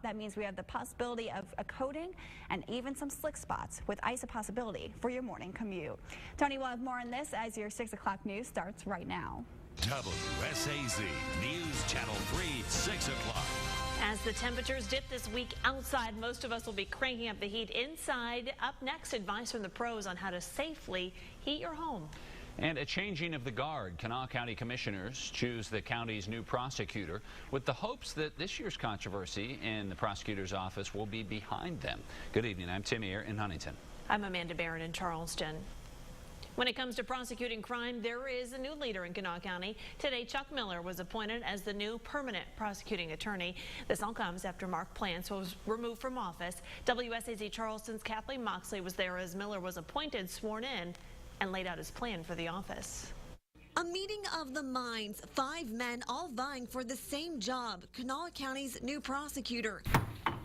That means we have the possibility of a coating and even some slick spots with ice a possibility for your morning commute. Tony will have more on this as your 6 o'clock news starts right now. WSAZ News Channel 3, 6 o'clock. As the temperatures dip this week outside, most of us will be cranking up the heat inside. Up next, advice from the pros on how to safely heat your home. And a changing of the guard. Kanawha County commissioners choose the county's new prosecutor with the hopes that this year's controversy in the prosecutor's office will be behind them. Good evening. I'm Tim here in Huntington. I'm Amanda Barron in Charleston. When it comes to prosecuting crime, there is a new leader in Kanawha County. Today, Chuck Miller was appointed as the new permanent prosecuting attorney. This all comes after Mark Plants was removed from office. WSAZ Charleston's Kathleen Moxley was there as Miller was appointed, sworn in, and laid out his plan for the office. A meeting of the minds, 5 men all vying for the same job, Kanawha County's new prosecutor.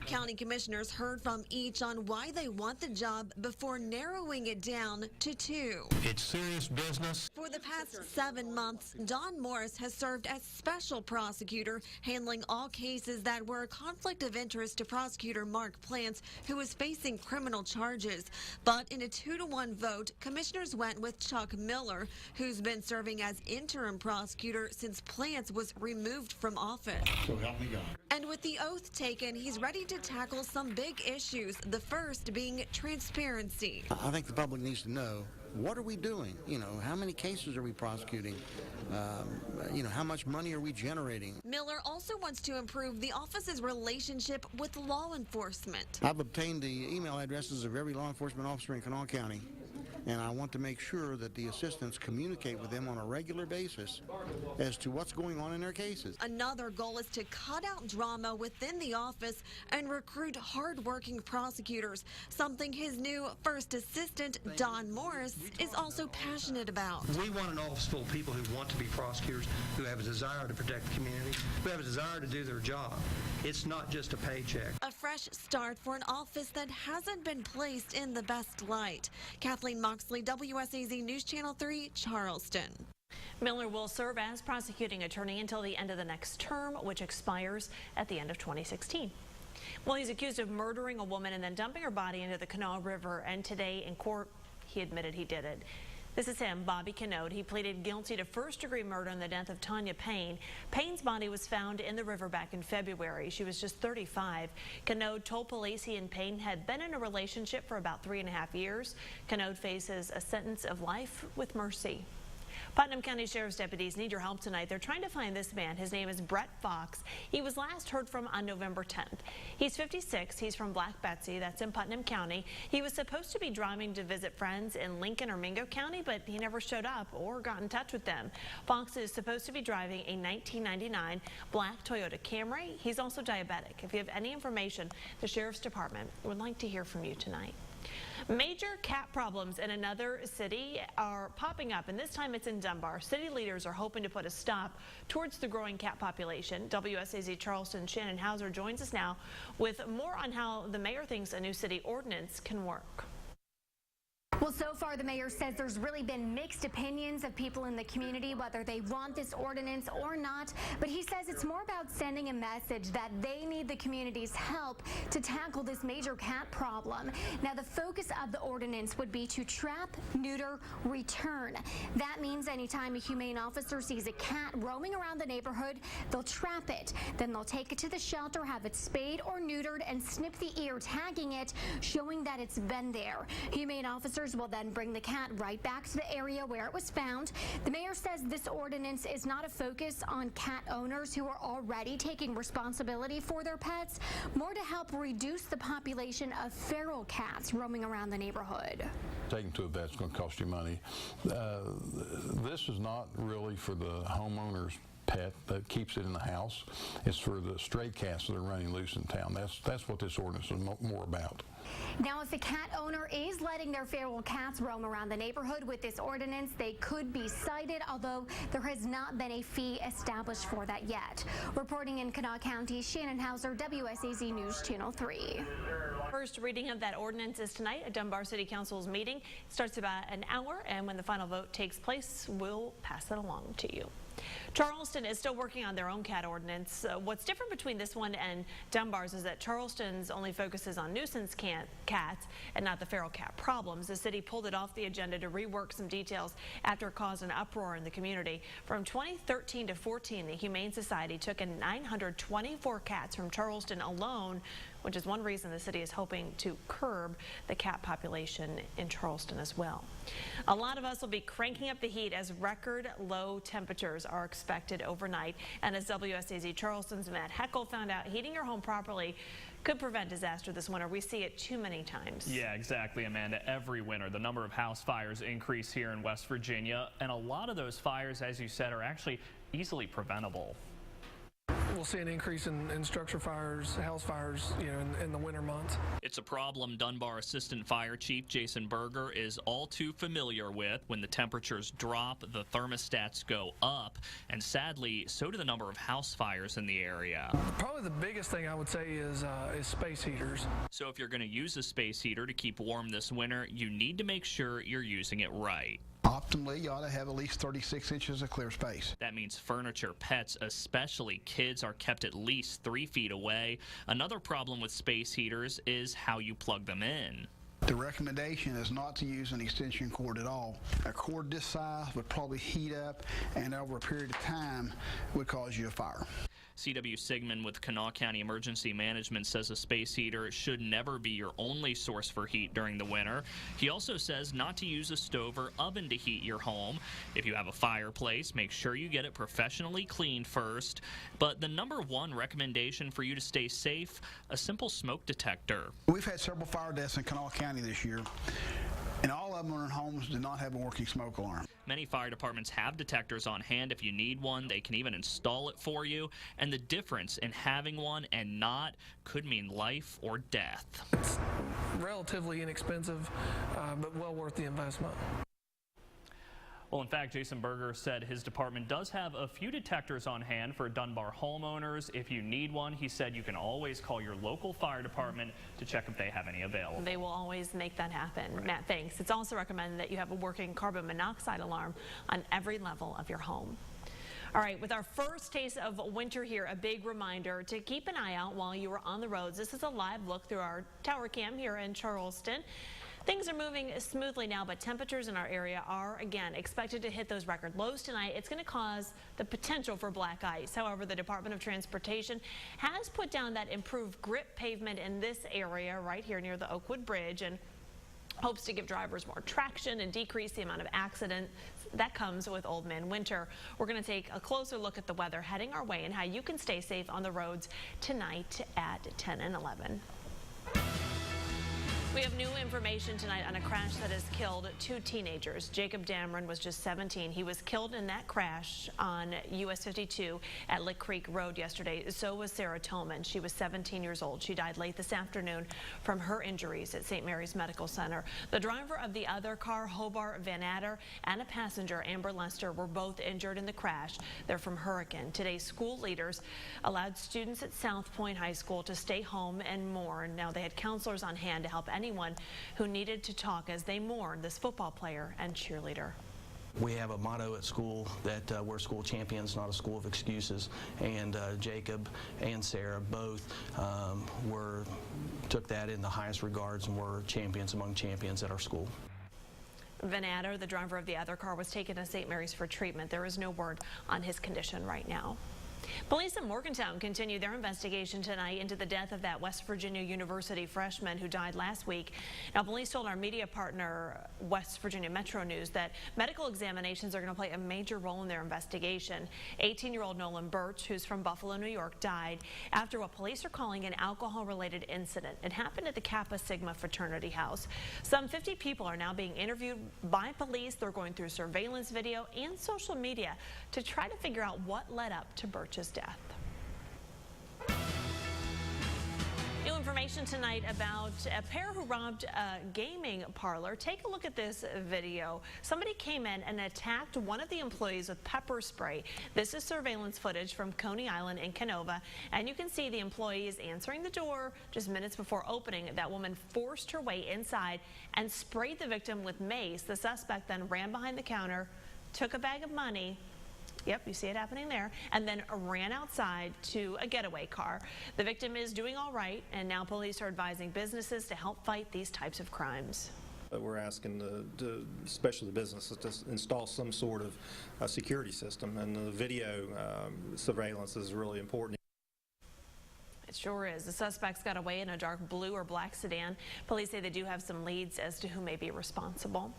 County commissioners heard from each on why they want the job before narrowing it down to 2. It's serious business. For the past 7 months, Don Morris has served as special prosecutor, handling all cases that were a conflict of interest to prosecutor Mark Plants, who was facing criminal charges. But in a 2-to-1 vote, commissioners went with Chuck Miller, who's been serving as interim prosecutor since Plants was removed from office. So help me God. And with the oath taken, he's ready to tackle some big issues, the first being transparency. I think the public needs to know, what are we doing? You know, how many cases are we prosecuting? How much money are we generating? Miller also wants to improve the office's relationship with law enforcement. I've obtained the email addresses of every law enforcement officer in Kanawha County, and I want to make sure that the assistants communicate with them on a regular basis as to what's going on in their cases. Another goal is to cut out drama within the office and recruit hard-working prosecutors, something his new first assistant, Don Morris, is also passionate about. We want an office full of people who want to be prosecutors, who have a desire to protect the community, who have a desire to do their job. It's not just a paycheck. A fresh start for an office that hasn't been placed in the best light. Kathleen Moxley, WSAZ News Channel 3, Charleston. Miller will serve as prosecuting attorney until the end of the next term, which expires at the end of 2016. Well, he's accused of murdering a woman and then dumping her body into the Kanawha River, and today in court, he admitted he did it. This is him, Bobby Canode. He pleaded guilty to first-degree murder in the death of Tanya Payne. Payne's body was found in the river back in February. She was just 35. Canode told police he and Payne had been in a relationship for about 3.5 years. Canode faces a sentence of life with mercy. Putnam County Sheriff's deputies need your help tonight. They're trying to find this man. His name is Brett Fox. He was last heard from on November 10th. He's 56. He's from Black Betsy. That's in Putnam County. He was supposed to be driving to visit friends in Lincoln or Mingo County, but he never showed up or got in touch with them. Fox is supposed to be driving a 1999 black Toyota Camry. He's also diabetic. If you have any information, the Sheriff's Department would like to hear from you tonight. Major cat problems in another city are popping up, and this time it's in Dunbar. City leaders are hoping to put a stop towards the growing cat population. WSAZ Charleston Shannon Hauser joins us now with more on how the mayor thinks a new city ordinance can work. Well, so far the mayor says there's really been mixed opinions of people in the community whether they want this ordinance or not, but he says it's more about sending a message that they need the community's help to tackle this major cat problem. Now, the focus of the ordinance would be to trap, neuter, return. That means anytime a humane officer sees a cat roaming around the neighborhood, they'll trap it. Then they'll take it to the shelter, have it spayed or neutered, and snip the ear, tagging it, showing that it's been there. Humane officers will then bring the cat right back to the area where it was found. The mayor says this ordinance is not a focus on cat owners who are already taking responsibility for their pets, more to help reduce the population of feral cats roaming around the neighborhood. Taking to a vet's going to cost you money. This is not really for the homeowner's pet that keeps it in the house. It's for the stray cats that are running loose in town. That's what this ordinance is more about. Now, if a cat owner is letting their feral cats roam around the neighborhood with this ordinance, they could be cited, although there has not been a fee established for that yet. Reporting in Kanawha County, Shannon Hauser, WSAZ News Channel 3. First reading of that ordinance is tonight at Dunbar City Council's meeting. It starts about an hour, and when the final vote takes place, we'll pass it along to you. Charleston is still working on their own cat ordinance. What's different between this one and Dunbar's is that Charleston's only focuses on nuisance cats and not the feral cat problems. The city pulled it off the agenda to rework some details after it caused an uproar in the community. From 2013 to 14, the Humane Society took in 924 cats from Charleston alone, which is one reason the city is hoping to curb the cat population in Charleston as well. A lot of us will be cranking up the heat as record low temperatures are expected overnight. And as WSAZ Charleston's Matt Heckel found out, heating your home properly could prevent disaster this winter. We see it too many times. Yeah, exactly, Amanda. Every winter, the number of house fires increase here in West Virginia. And a lot of those fires, as you said, are actually easily preventable. We'll see an increase in structure fires, house fires, in the winter months. It's a problem Dunbar Assistant Fire Chief Jason Berger is all too familiar with. When the temperatures drop, the thermostats go up, and sadly, so do the number of house fires in the area. Probably the biggest thing I would say is space heaters. So if you're going to use a space heater to keep warm this winter, you need to make sure you're using it right. Optimally, you ought to have at least 36 inches of clear space. That means furniture, pets, especially kids, are kept at least 3 feet away. Another problem with space heaters is how you plug them in. The recommendation is not to use an extension cord at all. A cord this size would probably heat up and over a period of time would cause you a fire. C.W. Sigmund with Kanawha County Emergency Management says a space heater should never be your only source for heat during the winter. He also says not to use a stove or oven to heat your home. If you have a fireplace, make sure you get it professionally cleaned first. But the number one recommendation for you to stay safe, a simple smoke detector. We've had several fire deaths in Kanawha County this year, and all of them in homes did not have a working smoke alarm. Many fire departments have detectors on hand if you need one. They can even install it for you. And the difference in having one and not could mean life or death. It's relatively inexpensive, but well worth the investment. Well, in fact, Jason Berger said his department does have a few detectors on hand for Dunbar homeowners. If you need one, he said you can always call your local fire department to check if they have any available. They will always make that happen. Right. Matt, thanks. It's also recommended that you have a working carbon monoxide alarm on every level of your home. All right, with our first taste of winter here, a big reminder to keep an eye out while you are on the roads. This is a live look through our tower cam here in Charleston. Things are moving smoothly now, but temperatures in our area are, again, expected to hit those record lows tonight. It's going to cause the potential for black ice. However, the Department of Transportation has put down that improved grip pavement in this area right here near the Oakwood Bridge and hopes to give drivers more traction and decrease the amount of accidents that comes with Old Man Winter. We're going to take a closer look at the weather heading our way and how you can stay safe on the roads tonight at 10 and 11. We have new information tonight on a crash that has killed 2 teenagers. Jacob Dameron was just 17. He was killed in that crash on US 52 at Lick Creek Road yesterday. So was Sarah Tolman. She was 17 years old. She died late this afternoon from her injuries at St. Mary's Medical Center. The driver of the other car, Hobart Van Adder, and a passenger, Amber Lester, were both injured in the crash. They're from Hurricane. Today, school leaders allowed students at South Point High School to stay home and mourn. Now, they had counselors on hand to help anyone who needed to talk as they mourn this football player and cheerleader. We have a motto at school that we're school champions, not a school of excuses. And Jacob and Sarah both took that in the highest regards and were champions among champions at our school. Van Adder, the driver of the other car, was taken to St. Mary's for treatment. There is no word on his condition right now. Police in Morgantown continue their investigation tonight into the death of that West Virginia University freshman who died last week. Now, police told our media partner, West Virginia Metro News, that medical examinations are going to play a major role in their investigation. 18-year-old Nolan Birch, who's from Buffalo, New York, died after what police are calling an alcohol-related incident. It happened at the Kappa Sigma fraternity house. Some 50 people are now being interviewed by police. They're going through surveillance video and social media to try to figure out what led up to Birch's death. New information tonight about a pair who robbed a gaming parlor. Take a look at this video. Somebody came in and attacked one of the employees with pepper spray. This is surveillance footage from Coney Island in Canova, and you can see the employees answering the door just minutes before opening. That woman forced her way inside and sprayed the victim with mace. The suspect then ran behind the counter, took a bag of money, Yep, you see it happening there, and then ran outside to a getaway car. The victim is doing all right, and now police are advising businesses to help fight these types of crimes. We're asking, especially the businesses, to install some sort of security system, and the video surveillance is really important. It sure is. The suspects got away in a dark blue or black sedan. Police say they do have some leads as to who may be responsible.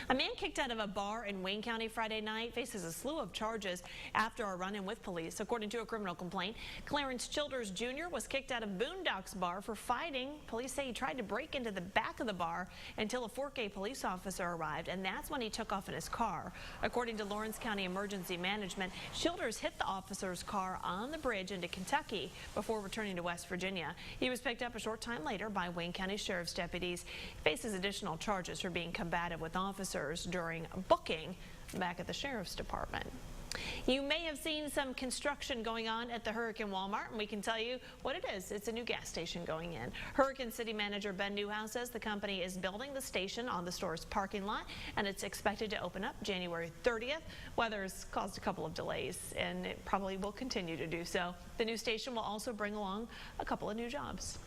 A man kicked out of a bar in Wayne County Friday night faces a slew of charges after a run-in with police. According to a criminal complaint, Clarence Childers Jr. was kicked out of Boondocks Bar for fighting. Police say he tried to break into the back of the bar until a Fort Gay police officer arrived, and that's when he took off in his car. According to Lawrence County Emergency Management, Childers hit the officer's car on the bridge into Kentucky before returning to West Virginia. He was picked up a short time later by Wayne County Sheriff's deputies. He faces additional charges for being combative with officers during booking back at the Sheriff's Department. You may have seen some construction going on at the Hurricane Walmart, and we can tell you what it is. It's a new gas station going in. Hurricane City Manager Ben Newhouse says the company is building the station on the store's parking lot, and it's expected to open up January 30th. Weather's caused a couple of delays, and it probably will continue to do so. The new station will also bring along a couple of new jobs.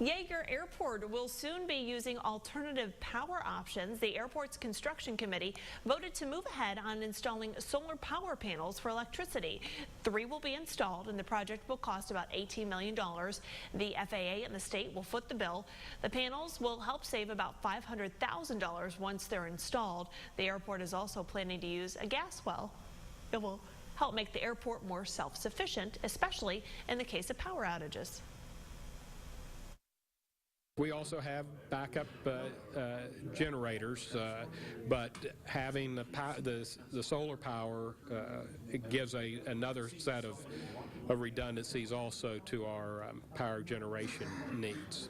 Yeager Airport will soon be using alternative power options. The airport's construction committee voted to move ahead on installing solar power panels for electricity. 3 will be installed, and the project will cost about $18 million. The FAA and the state will foot the bill. The panels will help save about $500,000 once they're installed. The airport is also planning to use a gas well. It will help make the airport more self-sufficient, especially in the case of power outages. We also have backup generators, but having the solar power it gives another set of redundancies also to our power generation needs.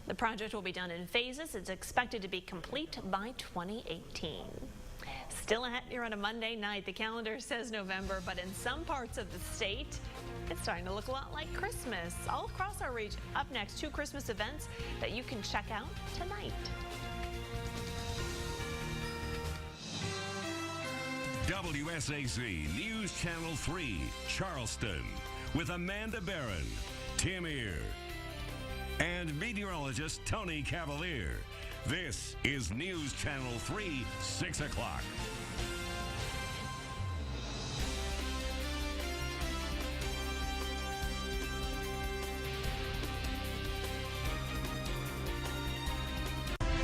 The project will be done in phases. It's expected to be complete by 2018. Still ahead here on a Monday night. The calendar says November, but in some parts of the state, it's starting to look a lot like Christmas. All across our region. Up next, 2 Christmas events that you can check out tonight. WSAC News Channel 3, Charleston, with Amanda Barron, Tim Ear, and meteorologist Tony Cavalier. This is News Channel 3, 6 o'clock.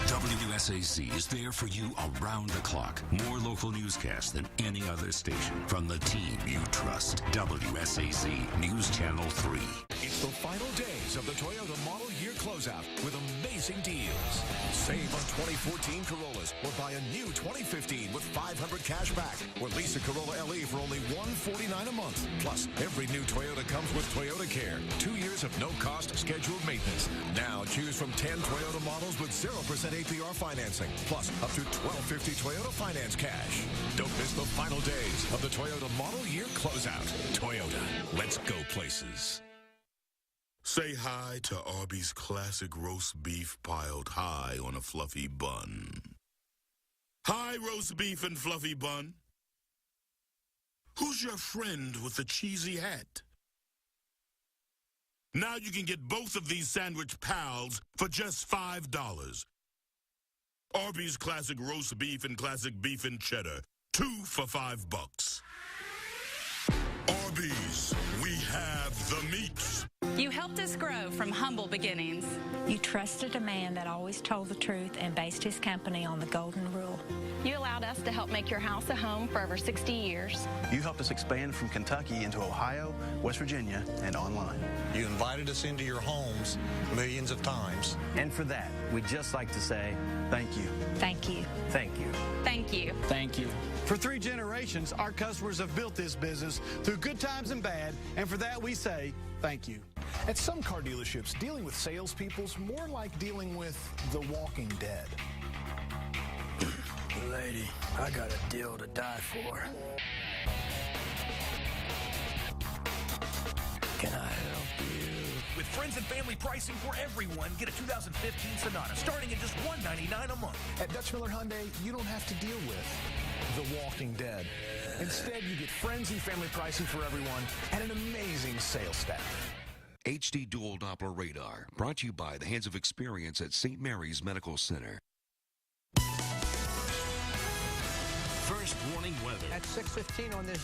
WSAC is there for you around the clock. More local newscasts than any other station from the team you trust. WSAC News Channel 3. It's the final days of the Toyota Model Year Closeout with amazing deals. Save on 2014 Corollas or buy a new 2015 with $500 cash back, or lease a Corolla LE for only $149 a month. Plus, every new Toyota comes with Toyota Care, 2 years of no-cost scheduled maintenance. Now choose from 10 Toyota models with 0% APR financing, plus up to $1,250 Toyota finance cash. Don't miss the final days of the Toyota Model Year Closeout. Toyota, let's go places. Say hi to Arby's classic roast beef piled high on a fluffy bun. Hi, roast beef and fluffy bun. Who's your friend with the cheesy hat? Now you can get both of these sandwich pals for just $5. Arby's classic roast beef and classic beef and cheddar, 2 for $5. Arby's, we have the meats. You helped us grow from humble beginnings. You trusted a man that always told the truth and based his company on the golden rule. You allowed us to help make your house a home for over 60 years. You helped us expand from Kentucky into Ohio, West Virginia, and online. You invited us into your homes millions of times. And for that, we'd just like to say thank you. Thank you. Thank you. Thank you. Thank you. For 3 generations, our customers have built this business through good times and bad, and for that we say thank you. At some car dealerships, dealing with salespeople's more like dealing with the Walking Dead. Lady, I got a deal to die for. Can I help you? With friends and family pricing for everyone, get a 2015 Sonata starting at just $199 a month. At Dutch Miller Hyundai, you don't have to deal with the Walking Dead. Instead, you get frenzy family pricing for everyone and an amazing sales staff. HD Dual Doppler Radar, brought to you by the Hands of Experience at St. Mary's Medical Center. First warning weather. At 6:15 on this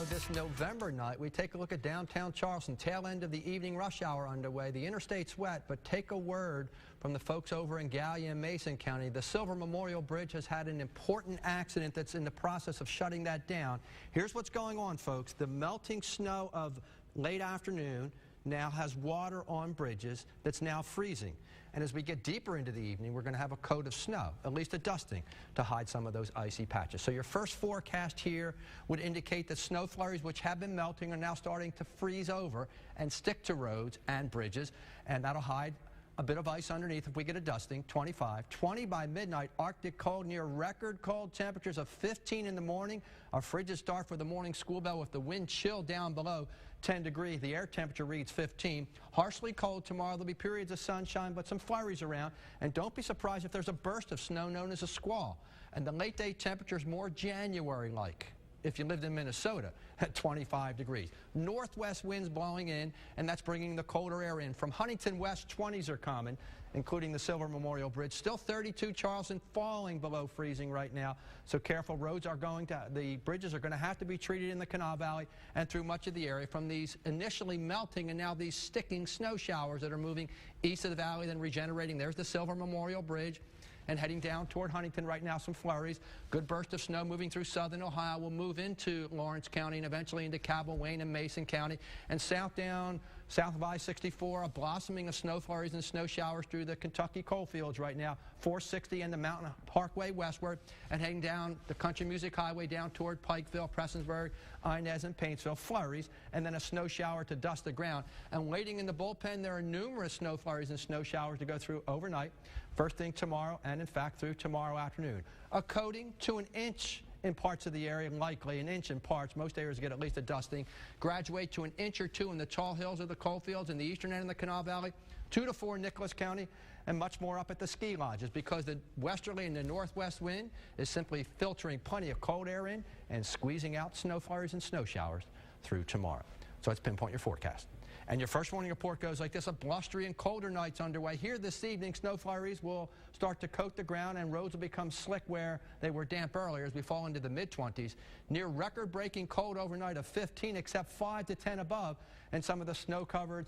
this November night, we take a look at downtown Charleston, tail end of the evening rush hour underway. The interstate's wet, but take a word from the folks over in Gallia and Mason County. The Silver Memorial Bridge has had an important accident that's in the process of shutting that down. Here's what's going on, folks. The melting snow of late afternoon now has water on bridges that's now freezing. And as we get deeper into the evening, we're going to have a coat of snow, at least a dusting, to hide some of those icy patches. So your first forecast here would indicate that snow flurries, which have been melting, are now starting to freeze over and stick to roads and bridges, and that'll hide a bit of ice underneath if we get a dusting. 25, 20 by midnight, Arctic cold, near record cold temperatures of 15 in the morning. Our fridges start for the morning school bell with the wind chill down below 10 degrees. The air temperature reads 15. Harshly cold tomorrow. There'll be periods of sunshine, but some flurries around. And don't be surprised if there's a burst of snow known as a squall. And the late day temperature is more January-like if you lived in Minnesota at 25 degrees. Northwest winds blowing in, and that's bringing the colder air in. From Huntington west, 20s are common, including the Silver Memorial Bridge. Still 32, Charleston falling below freezing right now, so careful. The bridges are going to have to be treated in the Kanawha Valley and through much of the area from these initially melting and now these sticking snow showers that are moving east of the valley, then regenerating. There's the Silver Memorial Bridge. And heading down toward Huntington right now, some flurries. Good burst of snow moving through southern Ohio. Will move into Lawrence County and eventually into Cabell, Wayne, and Mason County. And south of I-64, a blossoming of snow flurries and snow showers through the Kentucky coal fields right now. 460 and the Mountain Parkway westward, and heading down the Country Music Highway down toward Pikeville, Prestonsburg, Inez, and Paintsville. Flurries, and then a snow shower to dust the ground. And waiting in the bullpen, there are numerous snow flurries and snow showers to go through overnight. First thing tomorrow, and in fact through tomorrow afternoon. A coating to an inch in parts of the area, likely an inch in parts. Most areas get at least a dusting. Graduate to an inch or two in the tall hills of the coal fields in the eastern end of the Kanawha Valley. 2 to 4 in Nicholas County, and much more up at the ski lodges because the westerly and the northwest wind is simply filtering plenty of cold air in and squeezing out snow flurries and snow showers through tomorrow. So let's pinpoint your forecast. And your first warning report goes like this: a blustery and colder night's underway. Here this evening, snow flurries will start to coat the ground and roads will become slick where they were damp earlier as we fall into the mid-20s. Near record-breaking cold overnight of 15, except 5 to 10 above, and some of the snow-covered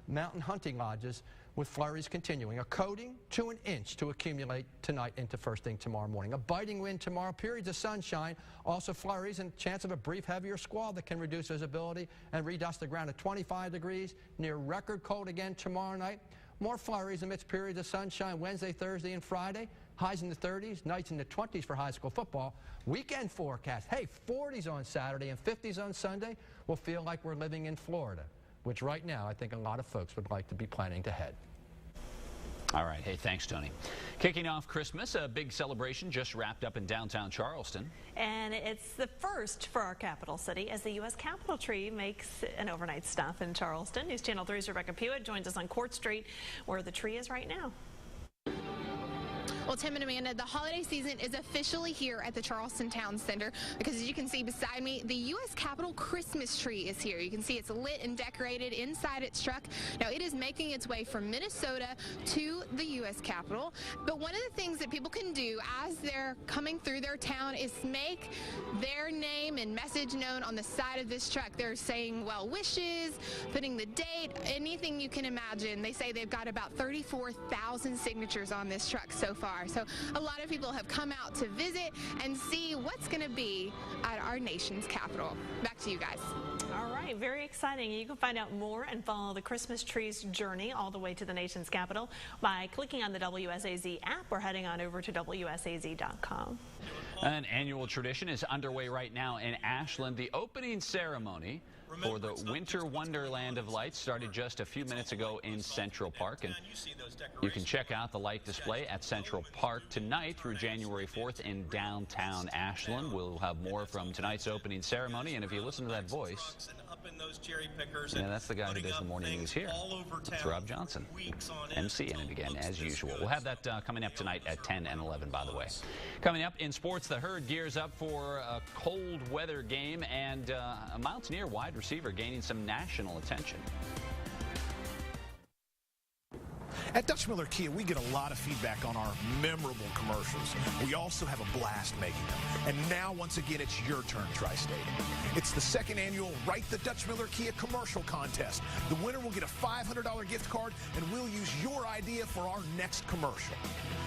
mountain hunting lodges with flurries continuing. A coating to an inch to accumulate tonight into first thing tomorrow morning. A biting wind tomorrow, periods of sunshine, also flurries and chance of a brief heavier squall that can reduce visibility and redust the ground at 25 degrees. Near record cold again tomorrow night. More flurries amidst periods of sunshine Wednesday, Thursday, and Friday. Highs in the 30s, nights in the 20s for high school football. Weekend forecast, hey, 40s on Saturday and 50s on Sunday. We'll feel like we're living in Florida, which right now I think a lot of folks would like to be planning to head. All right. Hey, thanks, Tony. Kicking off Christmas, a big celebration just wrapped up in downtown Charleston. And it's the first for our capital city as the U.S. Capitol tree makes an overnight stop in Charleston. News Channel 3's Rebecca Pewitt joins us on Court Street, where the tree is right now. Well, Tim and Amanda, the holiday season is officially here at the Charleston Town Center because, as you can see beside me, the U.S. Capitol Christmas tree is here. You can see it's lit and decorated inside its truck. Now, it is making its way from Minnesota to the U.S. Capitol. But one of the things that people can do as they're coming through their town is make their name and message known on the side of this truck. They're saying well wishes, putting the date, anything you can imagine. They say they've got about 34,000 signatures on this truck so far. So a lot of people have come out to visit and see what's going to be at our nation's capital. Back to you guys. All right, very exciting. You can find out more and follow the Christmas tree's journey all the way to the nation's capital by clicking on the WSAZ app or heading on over to WSAZ.com. An annual tradition is underway right now in Ashland. The opening ceremony for the Winter Wonderland of Lights started just a few minutes ago in Central Park, and you can check out the light display at Central Park tonight through January 4th in downtown Ashland. We'll have more from tonight's opening ceremony, and if you listen to that voice, Yeah, that's the guy who does the morning news here. It's Rob Johnson, MC, and again, as usual. We'll have that coming up tonight at 10 and 11, by the way. Coming up in sports, the Herd gears up for a cold weather game, and a Mountaineer wide receiver gaining some national attention. At Dutch Miller Kia, we get a lot of feedback on our memorable commercials. We also have a blast making them. And now, once again, it's your turn, Tri-State. It's the second annual Write the Dutch Miller Kia commercial contest. The winner will get a $500 gift card, and we'll use your idea for our next commercial.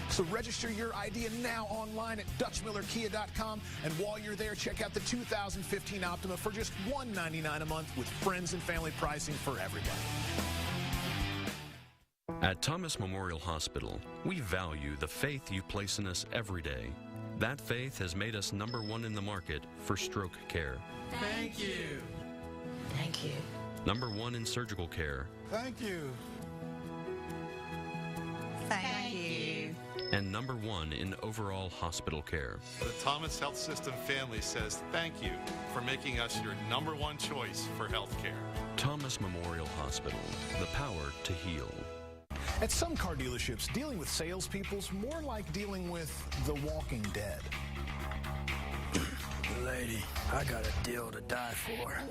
So register your idea now online at DutchMillerKia.com, and while you're there, check out the 2015 Optima for just $199 a month with friends and family pricing for everybody. At Thomas Memorial Hospital, we value the faith you place in us every day. That faith has made us #1 in the market for stroke care. Thank you. Thank you. #1 in surgical care. Thank you. Thank you. And #1 in overall hospital care. The Thomas Health System family says thank you for making us your #1 choice for health care. Thomas Memorial Hospital, the power to heal. At some car dealerships, dealing with salespeople's more like dealing with the walking dead. Lady, I got a deal to die for.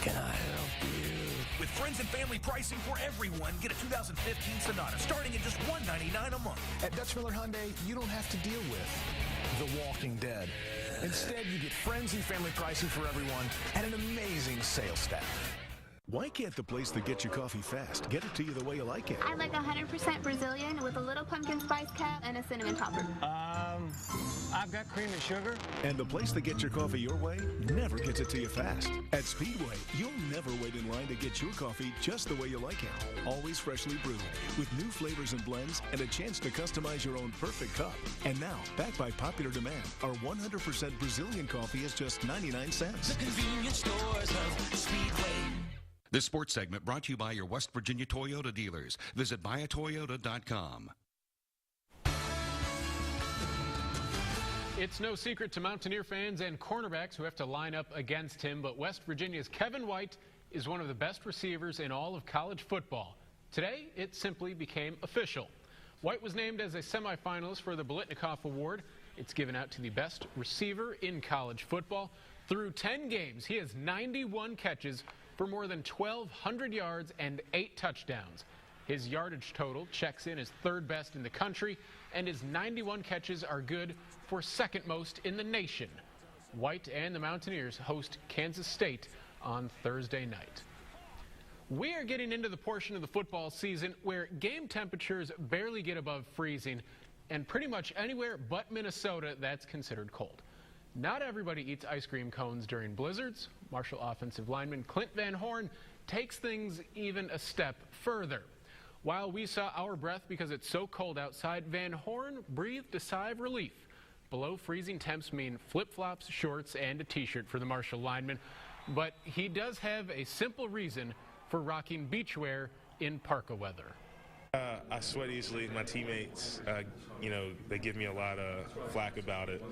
Can I help you? With friends and family pricing for everyone, get a 2015 Sonata starting at just $199 a month. At Dutch Miller Hyundai, you don't have to deal with the walking dead. Instead, you get friends and family pricing for everyone and an amazing sales staff. Why can't the place that gets your coffee fast get it to you the way you like it? I like 100% Brazilian with a little pumpkin spice cap and a cinnamon topper. I've got cream and sugar. And the place that gets your coffee your way never gets it to you fast. At Speedway, you'll never wait in line to get your coffee just the way you like it. Always freshly brewed, with new flavors and blends and a chance to customize your own perfect cup. And now, backed by popular demand, our 100% Brazilian coffee is just 99 cents. The convenience stores of Speedway. This sports segment brought to you by your West Virginia Toyota dealers. Visit buyatoyota.com. It's no secret to Mountaineer fans and cornerbacks who have to line up against him, but West Virginia's Kevin White is one of the best receivers in all of college football. Today, it simply became official. White was named as a semifinalist for the Biletnikoff Award. It's given out to the best receiver in college football. Through 10 games, he has 91 catches for more than 1,200 yards and 8 touchdowns. His yardage total checks in as third best in the country, and his 91 catches are good for second most in the nation. White and the Mountaineers host Kansas State on Thursday night. We are getting into the portion of the football season where game temperatures barely get above freezing, and pretty much anywhere but Minnesota, that's considered cold. Not everybody eats ice cream cones during blizzards. Marshall offensive lineman Clint Van Horn takes things even a step further. While we saw our breath because it's so cold outside, Van Horn breathed a sigh of relief. Below freezing temps mean flip-flops, shorts, and a t-shirt for the Marshall lineman. But he does have a simple reason for rocking beachwear in parka weather. I sweat easily. My teammates, they give me a lot of flack about it.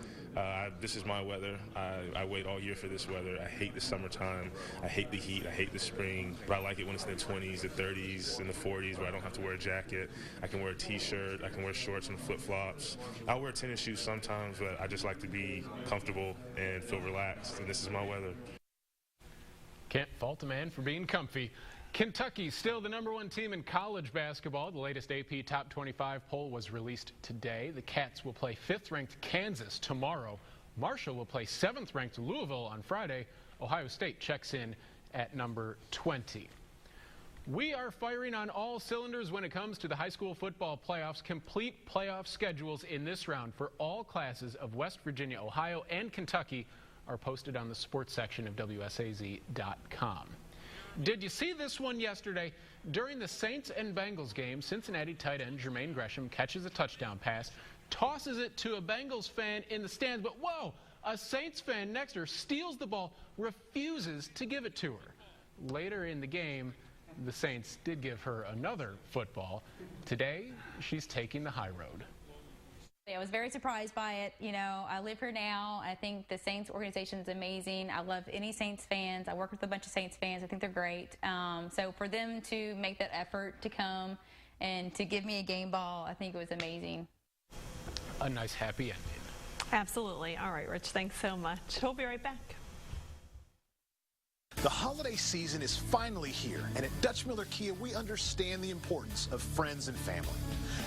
This is my weather. I wait all year for this weather. I hate the summertime. I hate the heat. I hate the spring. But I like it when it's in the 20s, the 30s, and the 40s where I don't have to wear a jacket. I can wear a t-shirt. I can wear shorts and flip-flops. I wear tennis shoes sometimes, but I just like to be comfortable and feel relaxed. And this is my weather. Can't fault a man for being comfy. Kentucky's still the #1 team in college basketball. The latest AP Top 25 poll was released today. The Cats will play 5th-ranked Kansas tomorrow. Marshall will play 7th-ranked Louisville on Friday. Ohio State checks in at number 20. We are firing on all cylinders when it comes to the high school football playoffs. Complete playoff schedules in this round for all classes of West Virginia, Ohio, and Kentucky are posted on the sports section of WSAZ.com. Did you see this one yesterday? During the Saints and Bengals game, Cincinnati tight end Jermaine Gresham catches a touchdown pass, tosses it to a Bengals fan in the stands, but whoa, a Saints fan next to her steals the ball, refuses to give it to her. Later in the game, the Saints did give her another football. Today, she's taking the high road. I was very surprised by it. You know, I live here now. I think the Saints organization is amazing. I love any Saints fans. I work with a bunch of Saints fans. I think they're great. So for them to make that effort to come and to give me a game ball, I think it was amazing. A nice happy ending. Absolutely. All right, Rich, thanks so much. We'll be right back. The holiday season is finally here, and at Dutch Miller Kia, we understand the importance of friends and family.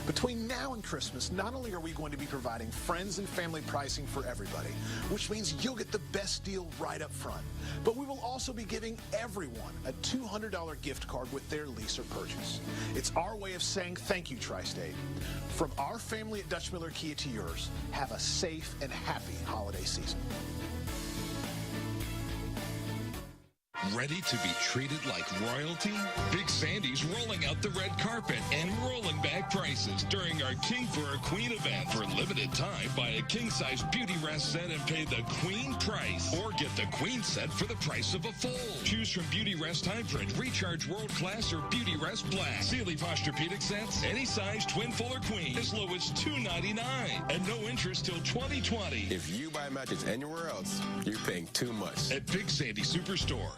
Between now and Christmas, not only are we going to be providing friends and family pricing for everybody, which means you'll get the best deal right up front, but we will also be giving everyone a $200 gift card with their lease or purchase. It's our way of saying thank you, Tri-State. From our family at Dutch Miller Kia to yours, have a safe and happy holiday season. Ready to be treated like royalty? Big Sandy's rolling out the red carpet and rolling back prices during our King for a Queen event. For a limited time, buy a king-size Beauty Rest set and pay the Queen price. Or get the Queen set for the price of a full. Choose from Beauty Rest Hybrid, Recharge World Class, or Beauty Rest Black. Sealy Posturepedic sets, any size, twin, full, or queen, as low as $299. And no interest till 2020. If you buy matches anywhere else, you're paying too much. At Big Sandy Superstore.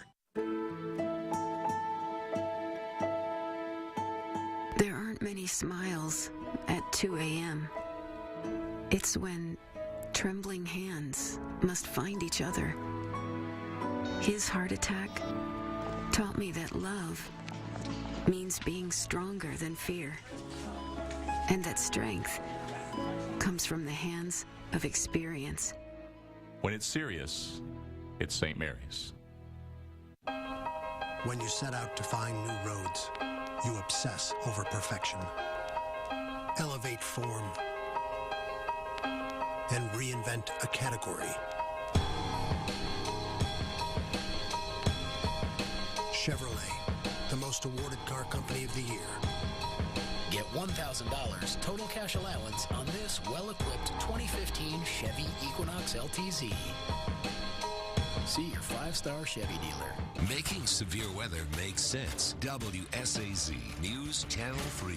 There aren't many smiles at 2 a.m. It's when trembling hands must find each other. His heart attack taught me that love means being stronger than fear, and that strength comes from the hands of experience. When it's serious, it's St. Mary's. When you set out to find new roads, you obsess over perfection. Elevate form and reinvent a category. Chevrolet, the most awarded car company of the year. Get $1,000 total cash allowance on this well-equipped 2015 Chevy Equinox LTZ. See your 5-star Chevy dealer. Making severe weather make sense. WSAZ News Channel 3.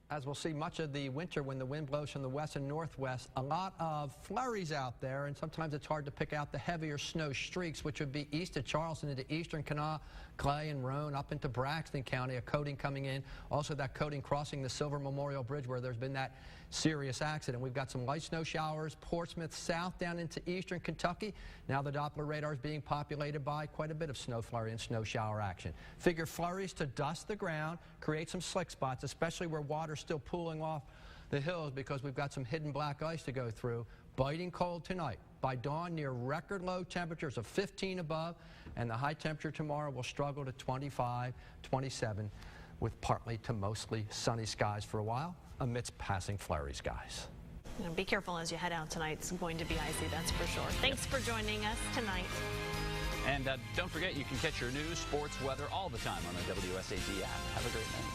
As we'll see much of the winter when the wind blows from the west and northwest, a lot of flurries out there, and sometimes it's hard to pick out the heavier snow streaks, which would be east of Charleston into eastern Kanawha, Clay and Roan, up into Braxton County, a coating coming in. Also that coating crossing the Silver Memorial Bridge where there's been that serious accident. We've got some light snow showers, Portsmouth south down into eastern Kentucky. Now the Doppler radar is being populated by quite a bit of snow flurry and snow shower action. Figure flurries to dust the ground, create some slick spots, especially where water's still pooling off the hills because we've got some hidden black ice to go through. Biting cold tonight. By dawn, near record low temperatures of 15 above, and the high temperature tomorrow will struggle to 25, 27, with partly to mostly sunny skies for a while amidst passing flurry skies. Be careful as you head out tonight. It's going to be icy, that's for sure. Thanks for joining us tonight. And don't forget, you can catch your news, sports, weather all the time on the WSAZ app. Have a great night.